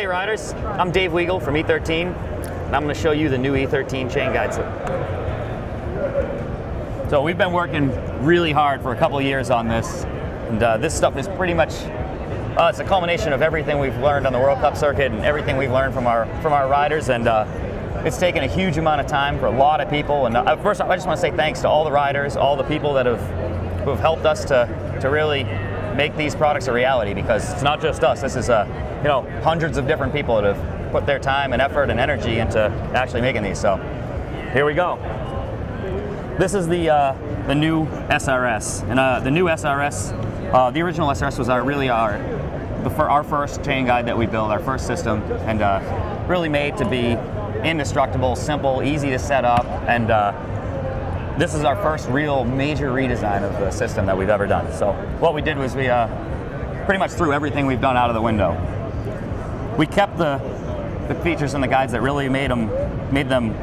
Hey riders, I'm Dave Weigel from EThirteen, and I'm going to show you the new EThirteen chain guide. So we've been working really hard for a couple of years on this, and this stuff is pretty much, it's a culmination of everything we've learned on the World Cup circuit and everything we've learned from our riders, and it's taken a huge amount of time for a lot of people. And first, I just want to say thanks to all the riders, all the people that who have helped us to really make these products a reality, because it's not just us. This is hundreds of different people that have put their time and effort and energy into actually making these. So here we go. This is the new SRS, and the new SRS, the original SRS was our first chain guide that we built, our first system, and really made to be indestructible, simple, easy to set up, and this is our first real major redesign of the system that we've ever done. So what we did was we pretty much threw everything we've done out of the window. We kept the features in the guides that really made them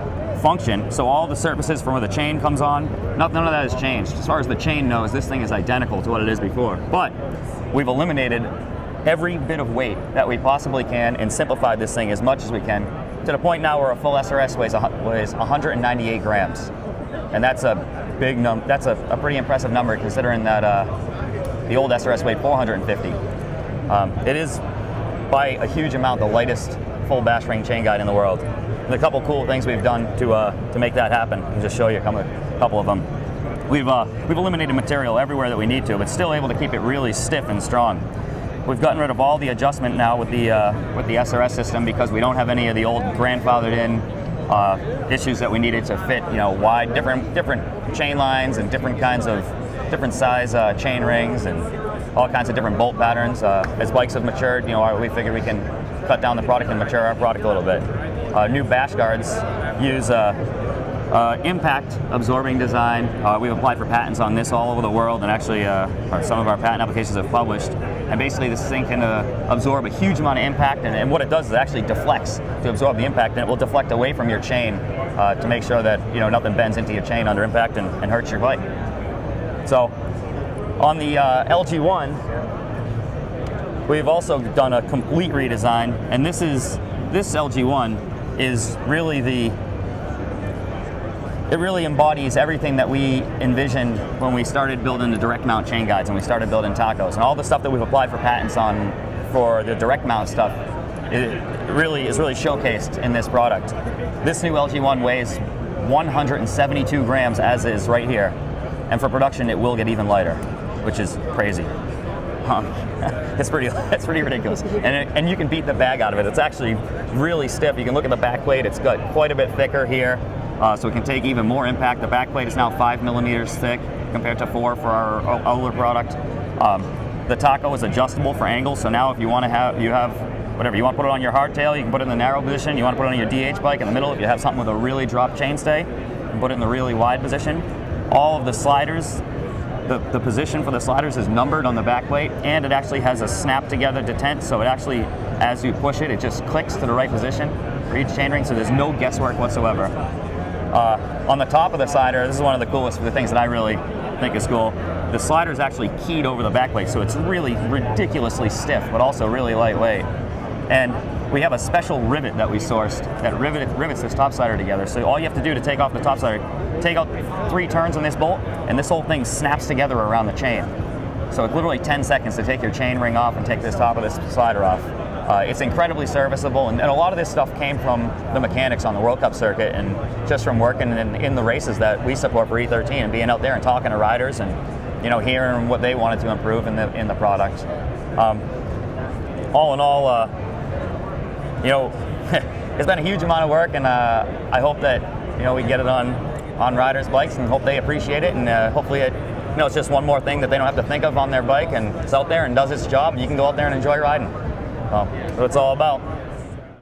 function. So all the surfaces from where the chain comes on, none of that has changed. As far as the chain knows, this thing is identical to what it is before. But we've eliminated every bit of weight that we possibly can and simplified this thing as much as we can, to the point now where a full SRS weighs 198 grams. And that's a big number. That's a pretty impressive number, considering that the old SRS weighed 450. It is by a huge amount the lightest full bash ring chain guide in the world. And a couple cool things we've done to make that happen. I'll just show you a couple of them. We've eliminated material everywhere that we need to, but still able to keep it really stiff and strong. We've gotten rid of all the adjustment now with the SRS system, because we don't have any of the old grandfathered in issues that we needed to fit, wide, different chain lines and different size chain rings and all kinds of different bolt patterns. As bikes have matured, we figured we can cut down the product and mature our product a little bit. New bash guards use impact absorbing design. We've applied for patents on this all over the world, and actually some of our patent applications have published. And basically this thing can absorb a huge amount of impact, and what it does is it actually deflects to absorb the impact, and it will deflect away from your chain to make sure that nothing bends into your chain under impact and hurts your bike. So on the LG1, we've also done a complete redesign, and this LG1 is really it really embodies everything that we envisioned when we started building the direct mount chain guides and we started building tacos. And all the stuff that we've applied for patents on for the direct mount stuff is really showcased in this product. This new LG1 weighs 172 grams as is right here. And for production, it will get even lighter, which is crazy. It's pretty ridiculous. And you can beat the bag out of it. It's actually really stiff. You can look at the back plate. It's got quite a bit thicker here. So it can take even more impact. The back plate is now 5 millimeters thick compared to 4 for our older product. The taco is adjustable for angles, so now if you want to have whatever, you want to put it on your hardtail, you can put it in the narrow position. You want to put it on your DH bike in the middle, if you have something with a really drop chainstay, you can put it in the really wide position. All of the sliders, the position for the sliders is numbered on the back plate, and it actually has a snap together detent, so it actually, as you push it, it just clicks to the right position for each chainring, so there's no guesswork whatsoever. On the top of the slider, this is one of the coolest things that I really think is cool. The slider is actually keyed over the backplate, so it's really ridiculously stiff, but also really lightweight. And we have a special rivet that we sourced that rivets this top slider together. So all you have to do to take off the top slider, take out 3 turns on this bolt, and this whole thing snaps together around the chain. So it's literally 10 seconds to take your chain ring off and take this top of this slider off. It's incredibly serviceable, and a lot of this stuff came from the mechanics on the World Cup circuit, and just from working in the races that we support for EThirteen, and being out there and talking to riders and hearing what they wanted to improve in the product. All in all, it's been a huge amount of work, and I hope that we get it on riders' bikes, and hope they appreciate it, and hopefully it's just one more thing that they don't have to think of on their bike, and it's out there and does its job, and you can go out there and enjoy riding. That's what it's all about.